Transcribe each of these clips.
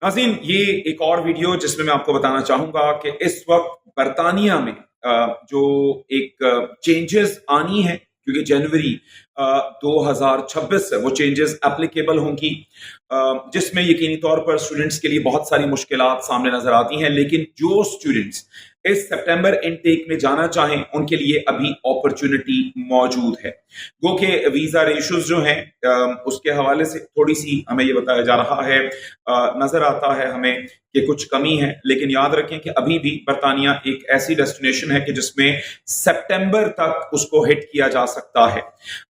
नाज़रीन, ये एक और वीडियो जिसमें मैं आपको बताना चाहूंगा कि इस वक्त बरतानिया में जो एक चेंजेस आनी है, क्योंकि जनवरी 2026 से वो चेंजेस एप्लीकेबल होंगी, जिसमें यकीनी तौर पर स्टूडेंट्स के लिए बहुत सारी मुश्किलात सामने नजर आती हैं। लेकिन जो स्टूडेंट्स इस सितंबर इनटेक में जाना चाहें उनके लिए अभी अपॉर्चुनिटी मौजूद है। गो के वीजा रेशोज जो हैं उसके हवाले से थोड़ी सी हमें ये बताया जा रहा है, नजर आता है हमें कि कुछ कमी है। लेकिन याद रखें कि अभी भी बरतानिया एक ऐसी डेस्टिनेशन है कि जिसमें सितंबर तक उसको हिट किया जा सकता है।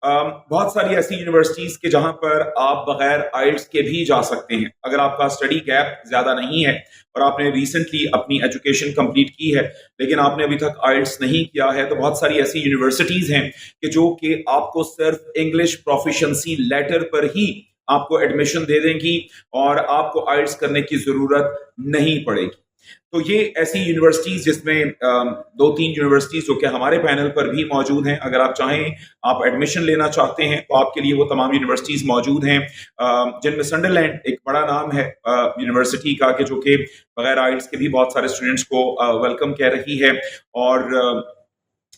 बहुत सारी ऐसी यूनिवर्सिटीज के जहां पर आप बगैर आइल्स के भी जा सकते हैं। अगर आपका स्टडी गैप ज्यादा नहीं है और आपने रिसेंटली अपनी एजुकेशन कंप्लीट की है लेकिन आपने अभी तक आइल्स नहीं किया है, तो बहुत सारी ऐसी यूनिवर्सिटीज हैं कि जो कि आपको सिर्फ इंग्लिश प्रोफिशिएंसी लेटर पर ही आपको एडमिशन दे देंगी और आपको आइल्स करने की जरूरत नहीं पड़ेगी। तो ये ऐसी यूनिवर्सिटीज जिसमें दो तीन यूनिवर्सिटीज जो कि हमारे पैनल पर भी मौजूद हैं, अगर आप चाहें आप एडमिशन लेना चाहते हैं तो आपके लिए वो तमाम यूनिवर्सिटीज मौजूद हैं, जिनमें संडरलैंड एक बड़ा नाम है यूनिवर्सिटी का कि जो कि बगैर आइल्स के भी बहुत सारे स्टूडेंट्स को वेलकम कह रही है। और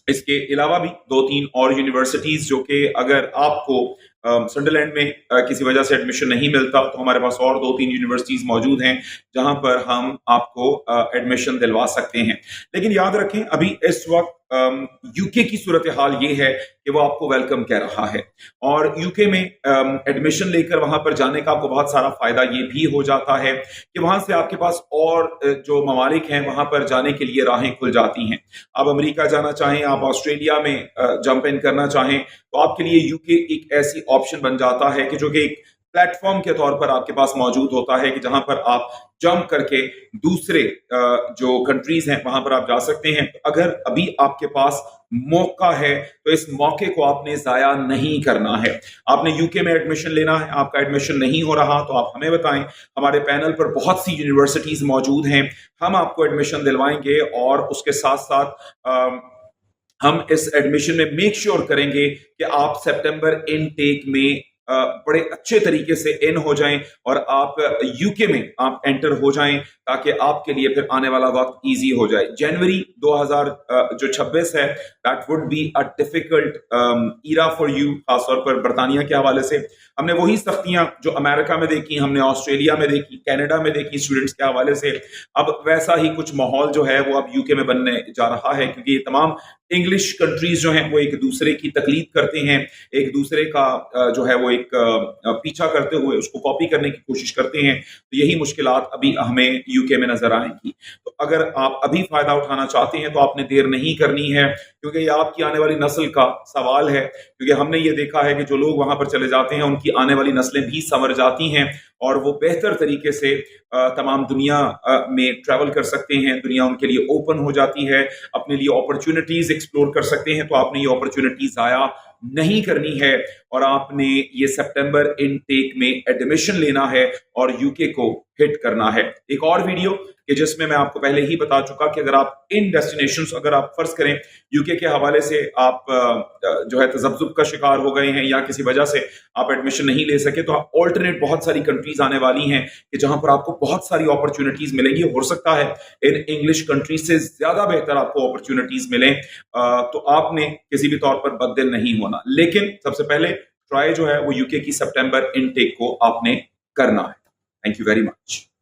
इसके अलावा भी दो तीन और यूनिवर्सिटीज जो कि अगर आपको संडरलैंड में किसी वजह से एडमिशन नहीं मिलता तो हमारे पास और दो तीन यूनिवर्सिटीज मौजूद हैं जहां पर हम आपको एडमिशन दिलवा सकते हैं। लेकिन याद रखें अभी इस वक्त यूके की सूरत हाल ये है कि वो आपको वेलकम कह रहा है और यूके में एडमिशन लेकर वहां पर जाने का आपको बहुत सारा फायदा ये भी हो जाता है कि वहां से आपके पास और जो ममालिक हैं वहां पर जाने के लिए राहें खुल जाती हैं। आप अमेरिका जाना चाहें, आप ऑस्ट्रेलिया में जंप इन करना चाहें तो आपके लिए यूके एक ऐसी ऑप्शन बन जाता है कि जो कि एक प्लेटफॉर्म के तौर पर आपके पास मौजूद होता है कि जहां पर आप जंप करके दूसरे जो कंट्रीज हैं वहां पर आप जा सकते हैं। अगर अभी आपके पास मौका है तो इस मौके को आपने जाया नहीं करना है। आपने यूके में एडमिशन लेना है, आपका एडमिशन नहीं हो रहा तो आप हमें बताएं। हमारे पैनल पर बहुत सी यूनिवर्सिटीज मौजूद हैं, हम आपको एडमिशन दिलवाएंगे और उसके साथ साथ हम इस एडमिशन में मेक श्योर करेंगे कि आप सितंबर इनटेक में बड़े अच्छे तरीके से इन हो जाएं और आप यूके में आप एंटर हो जाएं ताकि आपके लिए फिर आने वाला वक्त इजी हो जाए। जनवरी 2026 है, that would be a difficult era for you, खासतौर पर बरतानिया के हवाले से। हमने वही सख्तियां जो अमेरिका में देखी, हमने ऑस्ट्रेलिया में देखी, कनाडा में देखी स्टूडेंट्स के हवाले से, अब वैसा ही कुछ माहौल जो है वो अब यूके में बनने जा रहा है, क्योंकि ये तमाम इंग्लिश कंट्रीज जो हैं वो एक दूसरे की तकलीद करते हैं, एक दूसरे का जो है वो एक पीछा करते हुए उसको कॉपी करने की कोशिश करते हैं। तो यही मुश्किलात अभी हमें यूके में नजर आएंगी। तो अगर आप अभी फायदा उठाना चाहते हैं तो आपने देर नहीं करनी है, क्योंकि ये आपकी आने वाली नस्ल का सवाल है। क्योंकि हमने ये देखा है कि जो लोग वहां पर चले जाते हैं उनकी आने वाली नस्लें भी संवर जाती हैं और वो बेहतर तरीके से तमाम दुनिया में ट्रैवल कर सकते हैं, दुनिया उनके लिए ओपन हो जाती है, अपने लिए अपॉर्चुनिटीज एक्सप्लोर कर सकते हैं। तो आपने ये अपॉर्चुनिटीज जाया नहीं करनी है और आपने ये सितंबर इनटेक में एडमिशन लेना है और यूके को हिट करना है। एक और वीडियो कि जिसमें मैं आपको पहले ही बता चुका कि अगर आप इन डेस्टिनेशंस, अगर आप फर्ज करें यूके के हवाले से आप जो है तजब्जुब का शिकार हो गए हैं या किसी वजह से आप एडमिशन नहीं ले सके, तो आप ऑल्टरनेट बहुत सारी कंट्रीज आने वाली हैं कि जहां पर आपको बहुत सारी अपॉर्चुनिटीज मिलेंगी। हो सकता है इन इंग्लिश कंट्रीज से ज्यादा बेहतर आपको अपॉर्चुनिटीज मिलें, तो आपने किसी भी तौर पर बददिल नहीं होना। लेकिन सबसे पहले ट्राई जो है वो यूके की सितंबर इनटेक को आपने करना है। Thank you very much.